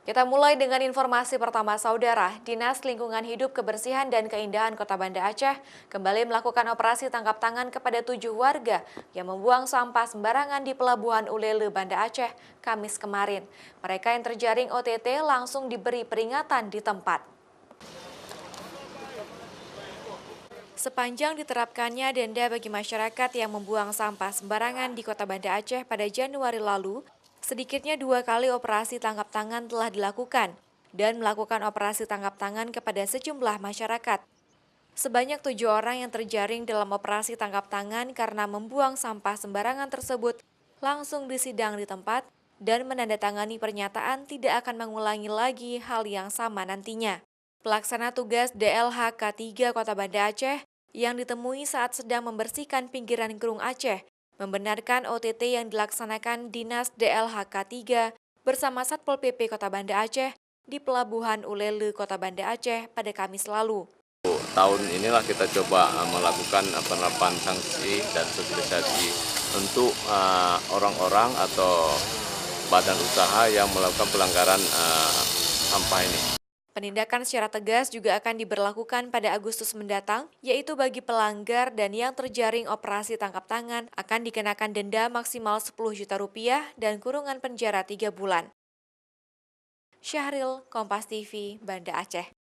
Kita mulai dengan informasi pertama, saudara. Dinas Lingkungan Hidup, Kebersihan, dan Keindahan Kota Banda Aceh kembali melakukan operasi tangkap tangan kepada 7 warga yang membuang sampah sembarangan di Pelabuhan Ulele, Banda Aceh, Kamis kemarin. Mereka yang terjaring OTT langsung diberi peringatan di tempat. Sepanjang diterapkannya denda bagi masyarakat yang membuang sampah sembarangan di Kota Banda Aceh pada Januari lalu, sedikitnya 2 kali operasi tangkap tangan telah dilakukan dan melakukan operasi tangkap tangan kepada sejumlah masyarakat. Sebanyak 7 orang yang terjaring dalam operasi tangkap tangan karena membuang sampah sembarangan tersebut langsung disidang di tempat dan menandatangani pernyataan tidak akan mengulangi lagi hal yang sama nantinya. Pelaksana tugas DLHK 3 Kota Banda Aceh yang ditemui saat sedang membersihkan pinggiran Kerung Aceh membenarkan OTT yang dilaksanakan Dinas DLHK 3 bersama Satpol PP Kota Banda Aceh di Pelabuhan Ulele Kota Banda Aceh pada Kamis lalu. Tahun inilah kita coba melakukan penerapan sanksi dan sosialisasi untuk orang-orang atau badan usaha yang melakukan pelanggaran sampah ini. Penindakan secara tegas juga akan diberlakukan pada Agustus mendatang, yaitu bagi pelanggar dan yang terjaring operasi tangkap tangan akan dikenakan denda maksimal 10 juta rupiah dan kurungan penjara 3 bulan. Syahril, Kompas TV, Banda Aceh.